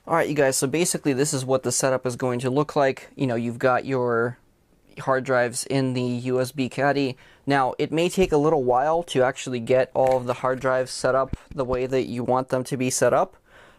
Alright, you guys, so basically this is what the setup is going to look like. You've got your hard drives in the USB caddy. Now, it may take a little while to actually get all of the hard drives set up the way that you want them to be set up.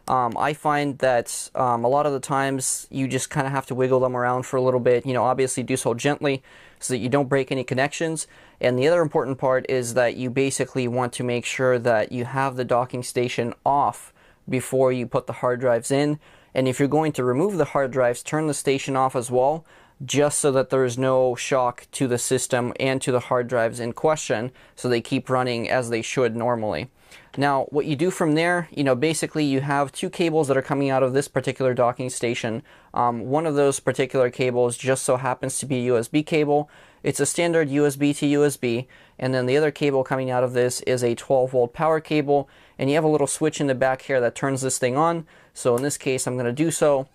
I find that a lot of the times you just kind of have to wiggle them around for a little bit. Obviously do so gently so that you don't break any connections. And the other important part is that you basically want to make sure that you have the docking station off before you put the hard drives in. And if you're going to remove the hard drives, turn the station off as well, just so that there is no shock to the system and to the hard drives in question, so they keep running as they should normally. Now, what you do from there, basically you have two cables that are coming out of this particular docking station. One of those particular cables just so happens to be a USB cable. It's a standard USB to USB, and then the other cable coming out of this is a 12-volt power cable, and you have a little switch in the back here that turns this thing on. So in this case, I'm going to do so.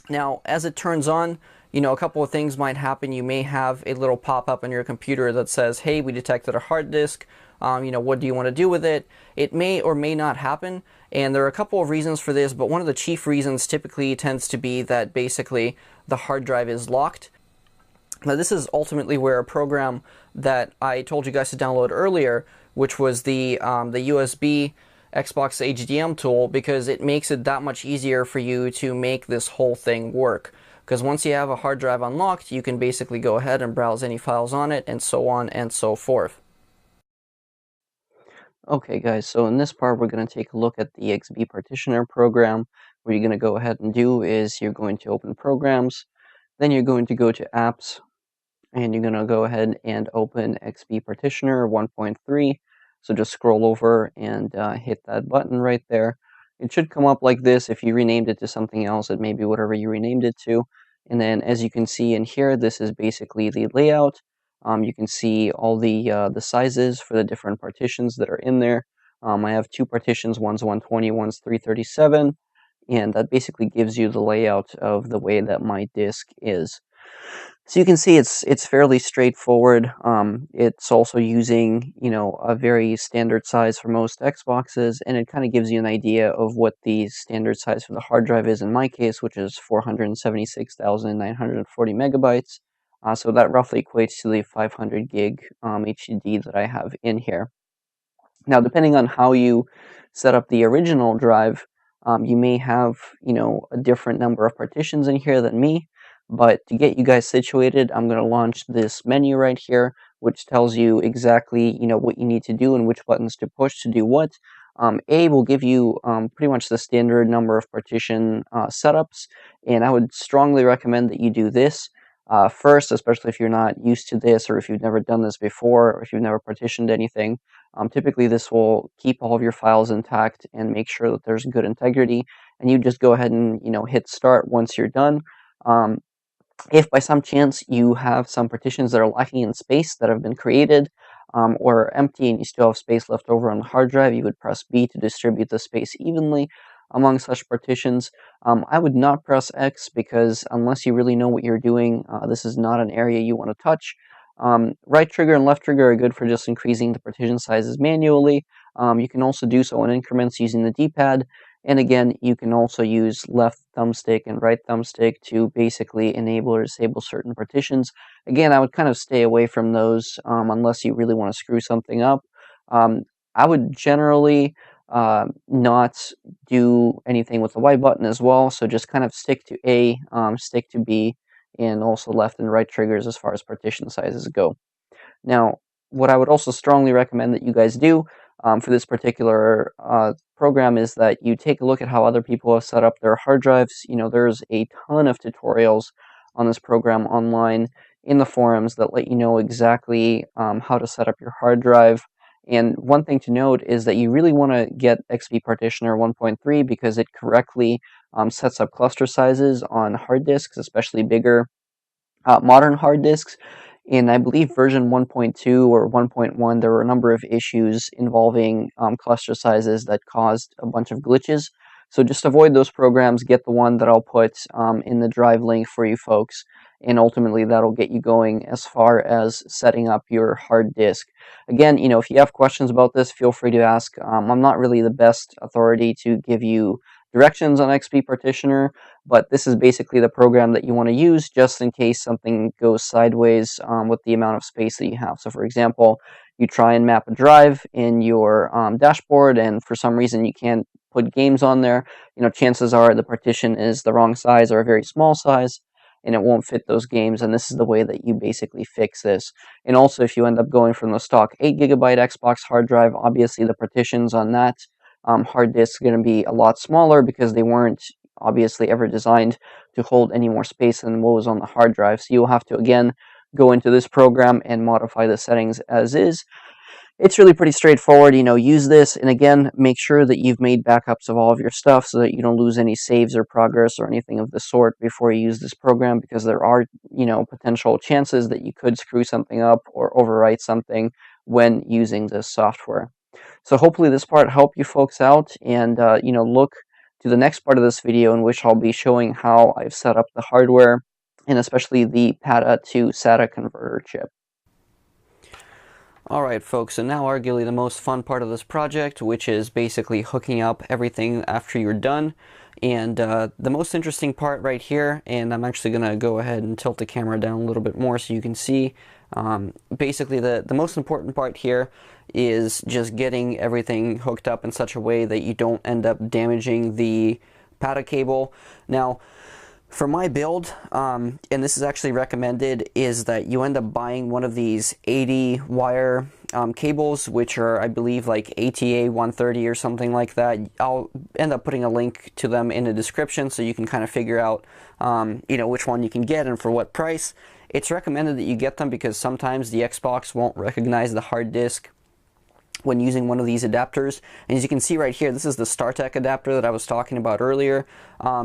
Now, as it turns on, a couple of things might happen. You may have a little pop-up on your computer that says, hey, we detected a hard disk. What do you want to do with it? It may or may not happen, and there are a couple of reasons for this, but one of the chief reasons typically tends to be that basically the hard drive is locked. Now, this is ultimately where a program that I told you guys to download earlier, which was the USB Xbox HDM tool, because it makes it that much easier for you to make this whole thing work. Because once you have a hard drive unlocked, you can basically go ahead and browse any files on it, and so on and so forth. Okay guys, so in this part we're going to take a look at the XB partitioner program. What you're going to go ahead and do is you're going to open programs, then you're going to go to apps, and you're going to go ahead and open XB partitioner 1.3. So just scroll over and hit that button right there. It should come up like this. If you renamed it to something else, it may be whatever you renamed it to. And then as you can see in here, this is basically the layout. You can see all the sizes for the different partitions that are in there. I have two partitions, one's 120, one's 337, and that basically gives you the layout of the way that my disk is. So you can see it's fairly straightforward. It's also using a very standard size for most Xboxes, and it kind of gives you an idea of what the standard size for the hard drive is in my case, which is 476,940 megabytes. So that roughly equates to the 500 gig HDD that I have in here. Now, depending on how you set up the original drive, you may have a different number of partitions in here than me. But to get you guys situated, I'm going to launch this menu right here, which tells you exactly what you need to do and which buttons to push to do what. A will give you pretty much the standard number of partition setups, and I would strongly recommend that you do this first, especially if you're not used to this, or if you've never done this before, or if you've never partitioned anything. Typically this will keep all of your files intact and make sure that there's good integrity, and you just go ahead and hit start once you're done. If by some chance you have some partitions that are lacking in space that have been created or empty and you still have space left over on the hard drive, you would press B to distribute the space evenly among such partitions. I would not press X because unless you really know what you're doing, this is not an area you want to touch. Right trigger and left trigger are good for just increasing the partition sizes manually. You can also do so in increments using the D-pad. And again, you can also use left thumbstick and right thumbstick to basically enable or disable certain partitions. Again, I would kind of stay away from those unless you really want to screw something up. I would generally not do anything with the Y button as well, so just kind of stick to A, stick to B, and also left and right triggers as far as partition sizes go. Now, what I would also strongly recommend that you guys do for this particular program is that you take a look at how other people have set up their hard drives. There's a ton of tutorials on this program online in the forums that let you know exactly how to set up your hard drive. And one thing to note is that you really want to get XB Partitioner 1.3 because it correctly sets up cluster sizes on hard disks, especially bigger modern hard disks. In, I believe, version 1.2 or 1.1, there were a number of issues involving cluster sizes that caused a bunch of glitches. So just avoid those programs, get the one that I'll put in the drive link for you folks, and ultimately that'll get you going as far as setting up your hard disk. Again, if you have questions about this, feel free to ask. I'm not really the best authority to give you directions on XP Partitioner, but this is basically the program that you want to use just in case something goes sideways with the amount of space that you have. So for example, you try and map a drive in your dashboard, and for some reason you can't put games on there. Chances are the partition is the wrong size or a very small size, and it won't fit those games, and this is the way that you basically fix this. And also, if you end up going from the stock 8GB Xbox hard drive, obviously the partitions on that hard disk are going to be a lot smaller because they weren't obviously ever designed to hold any more space than what was on the hard drive. So you'll have to, again, go into this program and modify the settings as is. It's really pretty straightforward. Use this, and again, make sure that you've made backups of all of your stuff so that you don't lose any saves or progress or anything of the sort before you use this program, because there are, potential chances that you could screw something up or overwrite something when using this software. So hopefully this part helped you folks out, and, look to the next part of this video in which I'll be showing how I've set up the hardware, and especially the PATA to SATA converter chip. Alright folks, so now arguably the most fun part of this project, which is basically hooking up everything after you're done. And the most interesting part right here, and I'm actually going to go ahead and tilt the camera down a little bit more so you can see. Basically the most important part here is just getting everything hooked up in such a way that you don't end up damaging the PATA cable. Now, for my build, and this is actually recommended, is that you end up buying one of these 80 wire cables, which are, I believe, like ATA 130 or something like that. I'll end up putting a link to them in the description so you can kind of figure out, which one you can get and for what price. It's recommended that you get them because sometimes the Xbox won't recognize the hard disk when using one of these adapters. And as you can see right here, this is the StarTech adapter that I was talking about earlier.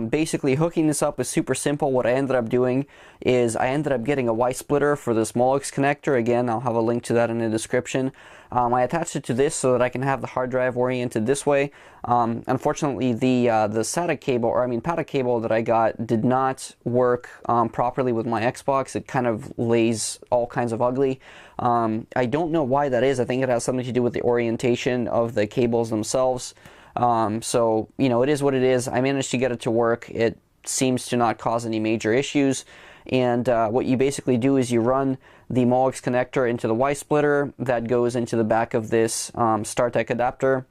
Basically hooking this up is super simple. What I ended up doing is I ended up getting a Y splitter for this maliks connector. Again, I'll have a link to that in the description. I attached it to this so that I can have the hard drive oriented this way. Unfortunately, the SATA cable, or I mean PATA cable that I got did not work properly with my Xbox. It kind of lays all kinds of ugly. I don't know why that is. I think it has something to do with the orientation of the cables themselves. So, it is what it is. I managed to get it to work. It seems to not cause any major issues. And what you basically do is you run the maliks connector into the Y splitter that goes into the back of this StarTech adapter,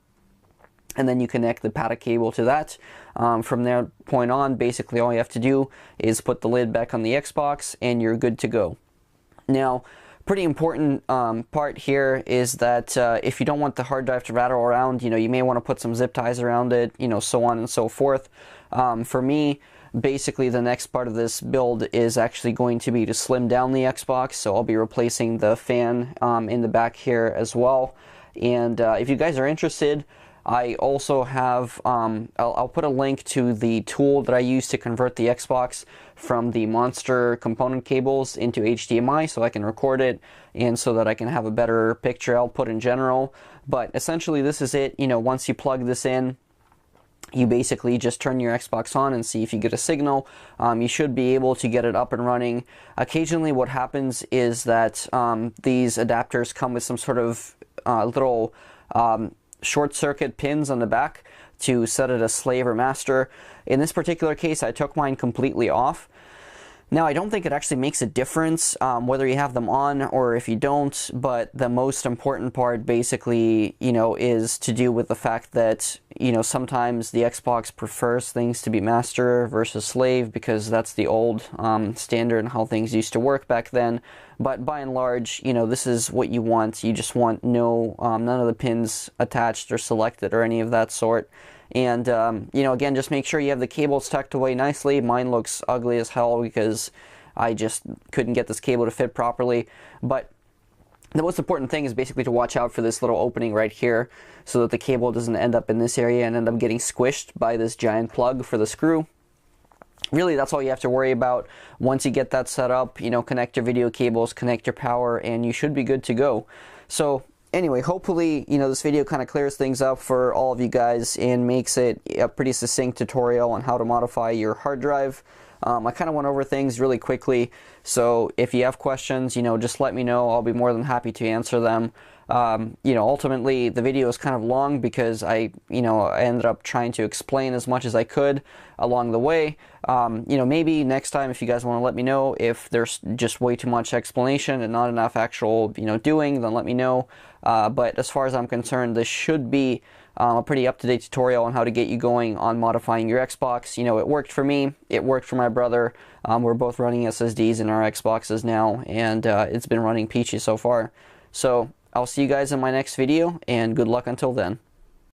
and then you connect the PATA cable to that. From that point on, basically all you have to do is put the lid back on the Xbox and you're good to go. Now, pretty important part here is that if you don't want the hard drive to rattle around, you may want to put some zip ties around it, so on and so forth. For me, basically the next part of this build is actually going to be to slim down the Xbox, so I'll be replacing the fan in the back here as well. And if you guys are interested, I also have, I'll put a link to the tool that I use to convert the Xbox from the Monster component cables into HDMI so I can record it and so that I can have a better picture output in general. But essentially this is it. Once you plug this in, you basically just turn your Xbox on and see if you get a signal. You should be able to get it up and running. Occasionally what happens is that these adapters come with some sort of little short circuit pins on the back to set it as slave or master. In this particular case, I took mine completely off. Now, I don't think it actually makes a difference whether you have them on or if you don't, but the most important part basically, is to do with the fact that, sometimes the Xbox prefers things to be master versus slave because that's the old standard and how things used to work back then. But by and large, this is what you want. You just want none of the pins attached or selected or any of that sort. And, again, just make sure you have the cables tucked away nicely. Mine looks ugly as hell because I just couldn't get this cable to fit properly. But the most important thing is basically to watch out for this little opening right here so that the cable doesn't end up in this area and end up getting squished by this giant plug for the screw. Really, that's all you have to worry about. Once you get that set up, connect your video cables, connect your power, and you should be good to go. So, anyway, hopefully, this video kind of clears things up for all of you guys and makes it a pretty succinct tutorial on how to modify your hard drive. I kind of went over things really quickly, so if you have questions, just let me know. I'll be more than happy to answer them. You know, ultimately the video is kind of long because I ended up trying to explain as much as I could along the way. You know, maybe next time, if you guys want to let me know if there's just way too much explanation and not enough actual, doing, then let me know. But as far as I'm concerned, this should be a pretty up-to-date tutorial on how to get you going on modifying your Xbox. You know, it worked for me, it worked for my brother. We're both running SSDs in our Xboxes now, and it's been running peachy so far. So I'll see you guys in my next video, and good luck until then.